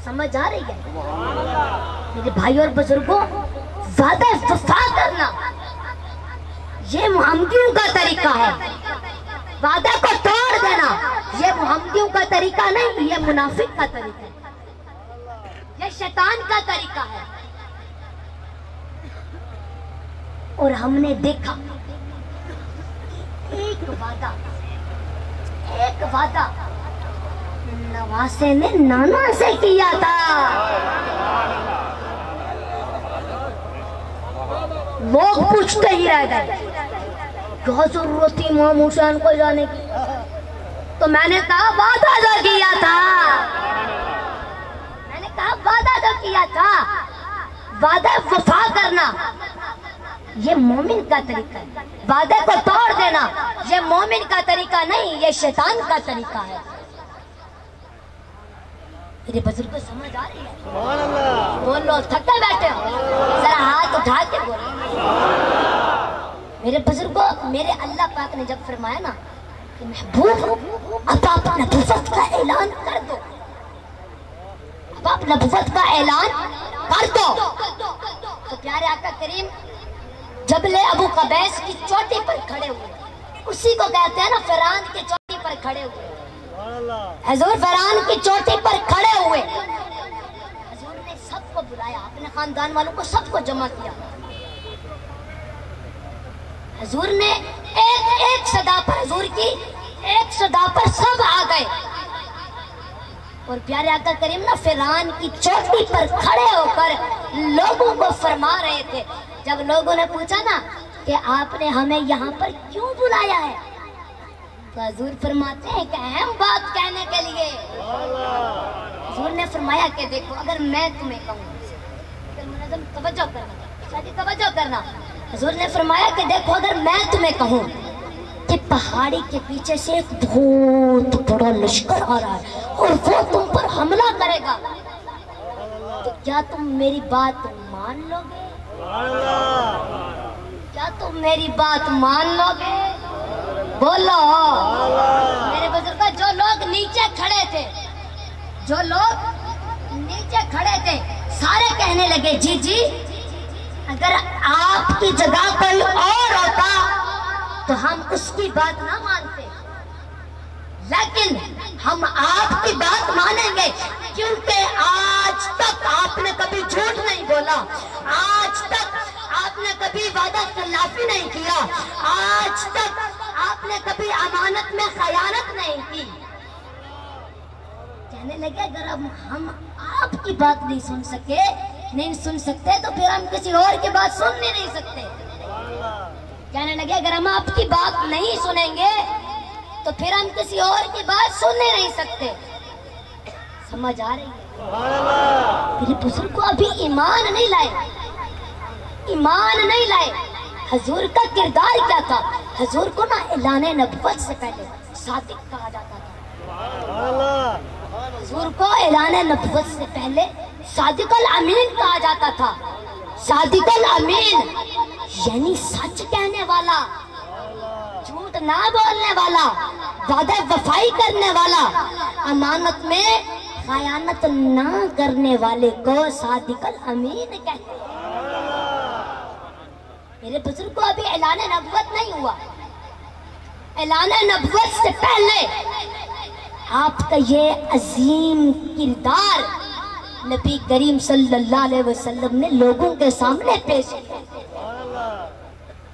سمجھ آ رہی ہے میرے بھائی اور بزرگوں؟ وعدہ وفا کرنا یہ محمدیوں کا طریقہ ہے، وعدہ کو توڑ دینا یہ محمدیوں کا طریقہ نہیں، یہ منافق کا طریقہ ہے، یہ شیطان کا طریقہ ہے۔ اور ہم نے دیکھا ایک وعدہ نواسے نے نانا سے کیا تھا، لوگ پوچھتے ہی رہ گئے کیا ضرورت تھی امام حسین کو جانے کی؟ تو میں نے کہا وعدہ جو کیا تھا، میں نے کہا وعدہ جو کیا تھا، وعدہ وفا کرنا یہ مومن کا طریقہ ہے، وعدے کو توڑ دینا یہ مومن کا طریقہ نہیں، یہ شیطان کا طریقہ ہے۔ میرے بزرگ کو سمجھ آ رہی ہے؟ بولو، تھکے بیٹھے ہو؟ ذرا ہاتھ اٹھا کے بولو۔ میرے بزرگوں، میرے اللہ پاک نے جب فرمایا نا کہ محبوب اب آپ نبوت کا اعلان کر دو، اب آپ نبوت کا اعلان کر دو، تو پیارے آقا کریم جبل ابو قبیس کی چوٹی پر کھڑے ہوئے، اسی کو کہتے ہیں نا فران کی چوٹی پر کھڑے ہوئے، حضور فران کی چوٹی پر کھڑے ہوئے، حضور نے سب کو بلایا، اپنے خاندان والوں کو سب کو جمع کیا، حضور نے ایک صدا پر، حضور کی ایک صدا پر سب آ گئے، اور پیارے آقا کریم نا فران کی چوٹی پر کھڑے ہو کر لوگوں کو فرما رہے تھے۔ جب لوگوں نے پوچھا نا کہ آپ نے ہمیں یہاں پر کیوں بلایا ہے، تو حضور فرماتے ہیں کہ اہم بات کہنے کے لیے۔ حضور نے فرمایا کہ دیکھو اگر میں تمہیں کہوں، منظم توجہ کرنا، حضور نے فرمایا کہ دیکھو اگر میں تمہیں کہوں کہ پہاڑی کے پیچھے سے ایک بہت بڑا لشکر آ رہا ہے اور وہ تم پر حملہ کرے گا، تو کیا تم میری بات مان لو گے؟ کیا تم میری بات مان لو گے؟ بولو۔ میرے بزرگوں، جو لوگ نیچے کھڑے تھے سارے کہنے لگے جی اگر آپ کی جگہ کوئی اور ہوتا تو ہم اس کی بات نہ مانتے، لیکن ہم آپ کی بات مانیں گے کیونکہ آج تک آپ نے کبھی جھوٹ نہیں بولا، آج تک آپ نے کبھی وعدہ خلافی نہیں کیا، آج تک آپ نے کبھی امانت میں خیانت نہیں کی۔ کہنے لگے اگر ہم آپ کی بات نہیں سن سکتے تو پھر ہم کسی اور کی بات سن نہیں سکتے۔ کہنے لگے اگر ہم آپ کی بات نہیں سنیں گے تو پھر ہم کسی اور کی بات سن نہیں سکتے۔ سمجھ آ رہی ہے؟ میرے بزرگ کو ابھی ایمان نہیں لائے۔ حضور کا کردار کیا تھا؟ حضور کو نا اعلان نبوت سے پہلے صادق کہا جاتا تھا، حضور کو اعلان نبوت سے پہلے صادق الامین کہا جاتا تھا۔ صادق الامین یعنی سچ کہنے والا، جھوٹ نہ بولنے والا، وعدہ وفائی کرنے والا، امانت میں خیانت نہ کرنے والے کو صادق الامین کہتے ہیں۔ میرے بزرگ کو ابھی اعلان نبوت نہیں ہوا، اعلان نبوت سے پہلے آپ کا یہ عظیم کردار نبی کریم صلی اللہ علیہ وسلم نے لوگوں کے سامنے پیش کیا۔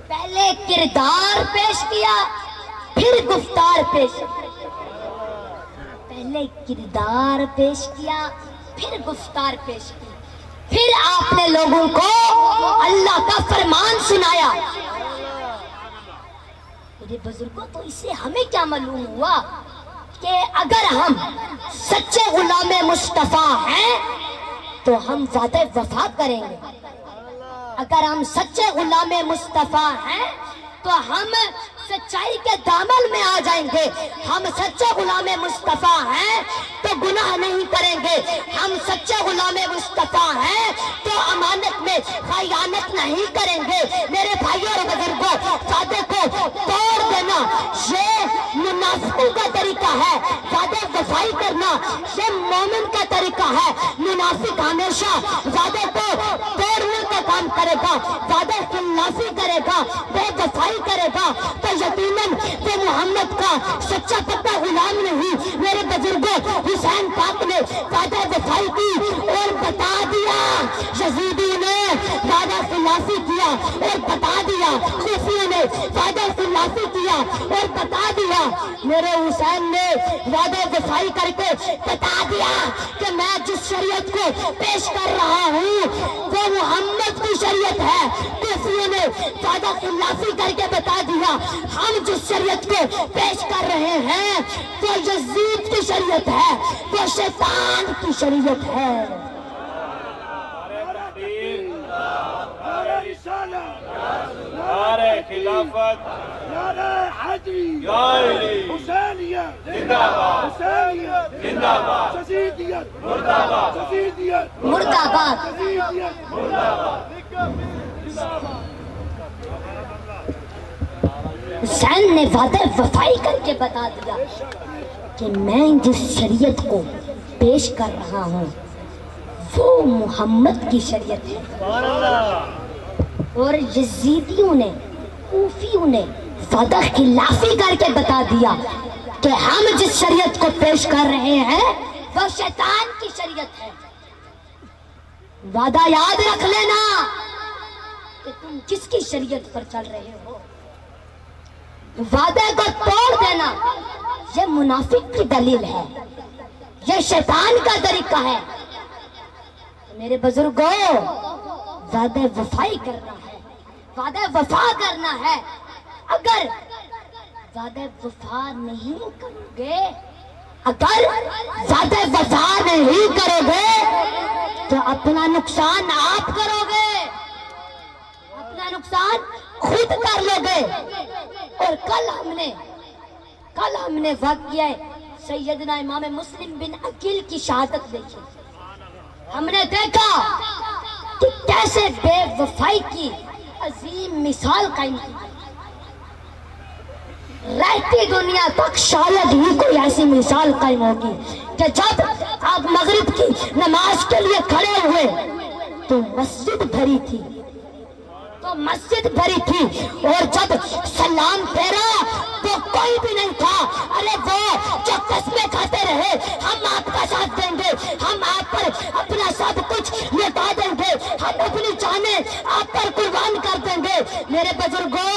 پہلے کردار پیش کیا، پھر گفتار پیش کیا، پہلے کردار پیش کیا، پھر گفتار پیش کی، پھر آپ نے لوگوں کو اللہ کا فرمان سنایا۔ میرے بزرگوں، تو اس سے ہمیں کیا معلوم ہوا کہ اگر ہم سچے غلام مصطفیٰ ہیں تو ہم وعدہ وفا کریں گے، اگر ہم سچے غلام مصطفیٰ ہیں تو ہم سچائی کے دامن میں آ جائیں گے، ہم سچے غلام مصطفیٰ ہیں تو گناہ نہیں کریں گے، ہم سچے غلام مصطفیٰ ہیں تو امانت میں خیانت نہیں کریں گے۔ میرے بھائیوں اور بزرگوں، وعدے کو توڑ دینا یہ منافقوں کا طریقہ ہے، وعدے وفائی کرنا یہ مومن کا طریقہ طریقہ ہے، منافق ہمیشہ وعدے کو توڑنے کا کام کرے گا، وعدے خلافی کرے گا، بے وفائی کرے گا، تو یقیناً وہ محمد کا سچا پکا غلام نہیں۔ میرے بزرگوں، حسین پاک نے وعدہ وفائی کی اور بتا دیا، یزیدی نے وعدہ خلافی کیا اور بتا دیا، خوفیوں نے وعدہ خلافی کیا اور بتا دیا، میرے حسین نے وعدہ وفائی کر کے بتا دیا کہ میں جس شریعت کو پیش کر رہا ہوں وہ محمد کی شریعت ہے۔ خوفیوں نے وعدہ خلافی کر کے بتا دیا، ہم جس شریعت کو پیش کر رہے ہیں وہ یزید کی شریعت ہے، وہ شیطان کی شریعت ہے۔ نعرہ خلافت، نعرہ حیدری، یا علی، حسینیت زندہ باد، حسینیت زندہ باد، یزیدیت مردہ باد، یزیدیت مرد آباد۔ یزیدیت حسین نے وعدہ وفائی کر کے بتا دیا کہ میں جس شریعت کو پیش کر رہا ہوں وہ محمد کی شریعت ہے، اور یزیدیوں نے، کوفیوں نے وعدہ خلافی کر کے بتا دیا کہ ہم جس شریعت کو پیش کر رہے ہیں وہ شیطان کی شریعت ہے۔ وعدہ یاد رکھ لینا کہ تم جس کی شریعت پر چل رہے ہو، وعدے کو توڑ دینا یہ منافق کی دلیل ہے، یہ شیطان کا طریقہ ہے۔ میرے بزرگوں، وعدہ وفائی کرنا ہے، وعدہ وفا کرنا ہے۔ اگر وعدہ وفا نہیں کرو گے، اگر وعدہ وفا نہیں کرو گے تو اپنا نقصان آپ کرو گے، اپنا نقصان خود کر لو گے۔ اور کل ہم نے واقعہ سیدنا امام مسلم بن عقیل کی شہادت دیکھی، ہم نے دیکھا کہ کیسے بے وفائی کی عظیم مثال قائم کی۔ رہتی دنیا تک شاید ہی کوئی ایسی مثال قائم ہوگی کہ جب آپ مغرب کی نماز کے لیے کھڑے ہوئے تو مسجد بھری تھی، اور جب سلام پھیرا تو کوئی بھی نہیں تھا۔ ارے وہ جو قسمیں کھاتے رہے، ہم آپ کا ساتھ دیں گے، ہم آپ پر اپنا سب کچھ لٹا دیں گے، ہم اپنی جانیں آپ پر قربان کر دیں گے۔ میرے بزرگوں،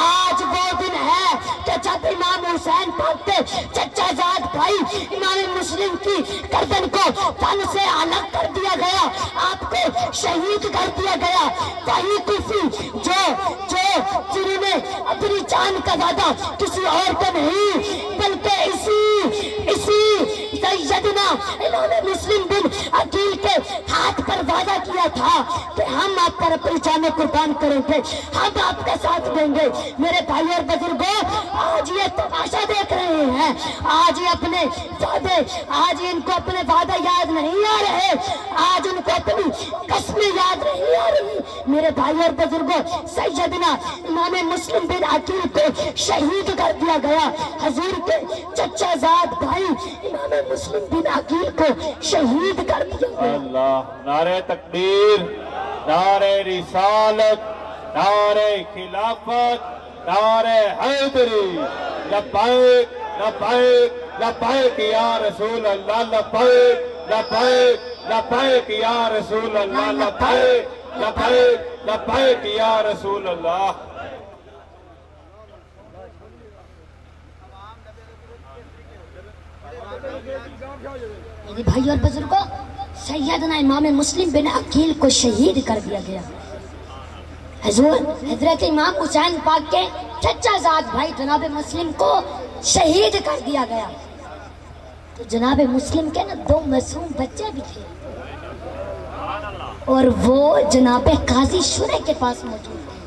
آج وہ دن ہے کہ جب امام حسین پاک کے چچا زاد بھائی امام مسلم کی گردن کو تن سے الگ کر دیا گیا، آپ کو شہید کر دیا گیا، وہی کوفی جنہوں نے اپنی جان کا وعدہ کسی اور کو نہیں بلکہ اسی سیدنا امام مسلم بن عقیل کے ہاتھ پر وعدہ کیا تھا کہ ہم آپ پر اپنی جانیں قربان کریں گے، ہم آپ کا ساتھ دیں گے۔ میرے بھائی اور بزرگوں، آج یہ تماشا دیکھ رہے ہیں، آج یہ اپنے وعدے، آج ان کو اپنے وعدے یاد نہیں آ رہے، آج ان کو اپنی قسمیں یاد نہیں آ رہی۔ میرے بھائی اور بزرگوں، سیدنا امام مسلم بن عقیل کو شہید کر دیا گیا، حضور کے چچا زاد بھائی امام مسلم بن عقیل کو شہید کر دیا گیا۔ اللہ، نعرہ تکبیر، نعرہ رسالت، نعرہ خلافت، نعرہ حیدری، لبیک لبیک لبیک یا رسول اللہ، لبیک لبیک لبیک یا رسول اللہ، لبیک لبیک لبیک یا رسول اللہ۔ میرے بھائی اور بزرگوں، سیدنا امام مسلم بن عقیل کو شہید کر دیا گیا۔ حضرت امام حسین پاک کے چچا زاد بھائی جناب مسلم کو شہید کر دیا گیا۔ تو جناب مسلم کے نا 2 معصوم بچے بھی تھے، اور وہ جناب قاضی شرح کے پاس موجود تھے۔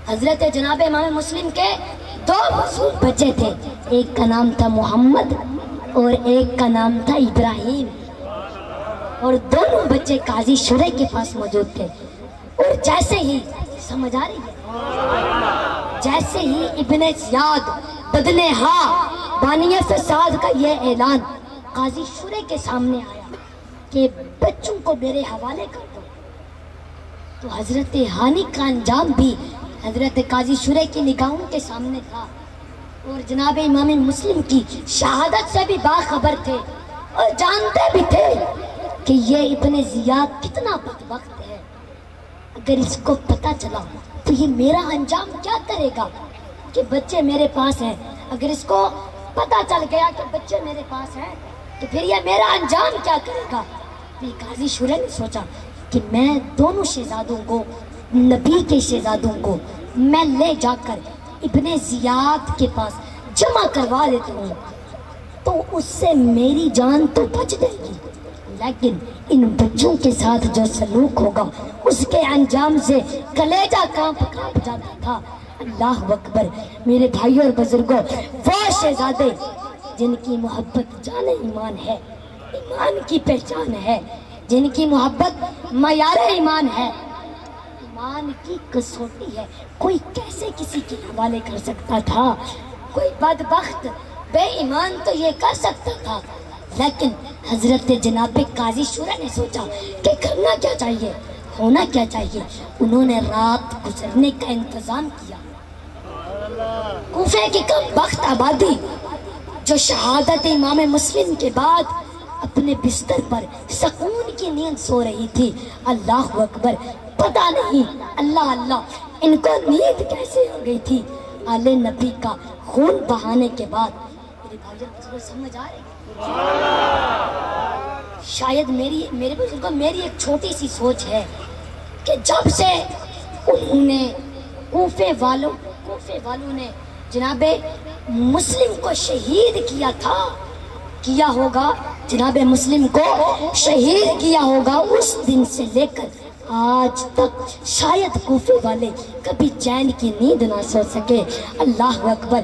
حضرت جناب امام مسلم کے 2 معصوم بچے تھے، ایک کا نام تھا محمد اور ایک کا نام تھا ابراہیم، اور دونوں بچے قاضی شرح کے پاس موجود تھے۔ اور جیسے ہی، سمجھ آ رہی ہے، جیسے ہی ابن زیاد بدن ہا بانی فساد کا یہ اعلان قاضی شورے کے سامنے آیا کہ بچوں کو میرے حوالے کر دو، تو حضرت ہانی کا انجام بھی حضرت قاضی شورے کی نگاہوں کے سامنے تھا، اور جناب امام مسلم کی شہادت سے بھی باخبر تھے اور جانتے بھی تھے کہ یہ ابن زیاد کتنا بدبخت ہے، اگر اس کو پتہ چلا تو یہ میرا انجام کیا کرے گا کہ بچے میرے پاس ہیں، اگر اس کو پتہ چل گیا کہ بچے میرے پاس ہیں تو پھر یہ میرا انجام کیا کرے گا۔ قاضی شورے نے سوچا کہ میں دونوں شہزادوں کو، نبی کے شہزادوں کو میں لے جا کر ابن زیاد کے پاس جمع کروا دیتا ہوں تو اس سے میری جان تو بچ جائے گی، لیکن ان بچوں کے ساتھ جو سلوک ہوگا اس کے انجام سے کلیجہ کانپ جاتا تھا۔ اللہ اکبر میرے بھائیوں اور بزرگوں، وہ شہزادے جن کی محبت جان ایمان ہے، ایمان کی پہچان ہے، جن کی محبت معیار ایمان ہے، ایمان کی کسوٹی ہے، کوئی کیسے کسی کے حوالے کر سکتا تھا؟ کوئی بدبخت بے ایمان تو یہ کر سکتا تھا، لیکن حضرت جناب قاضی شورا نے سوچا کہ کرنا کیا چاہیے، ہونا کیا چاہیے۔ انہوں نے رات گزرنے کا انتظام کیا۔ کوفے کی کم بخت آبادی جو شہادت امام مسلم کے بعد اپنے بستر پر سکون کی نیند سو رہی تھی، اللہ اکبر، پتہ نہیں اللہ اللہ ان کو نیند کیسے ہو گئی تھی آل نبی کا خون بہانے کے بعد۔ میرے بھائیوں سمجھ آ رہے؟ شاید میرے بزرگوں میری ایک چھوٹی سی سوچ ہے کہ جب سے انہوں نے کوفے والوں نے جناب مسلم کو شہید کیا ہوگا، جناب مسلم کو شہید کیا ہوگا، اس دن سے لے کر آج تک شاید کوفے والے کبھی چین کی نیند نہ سو سکے۔ اللہ اکبر۔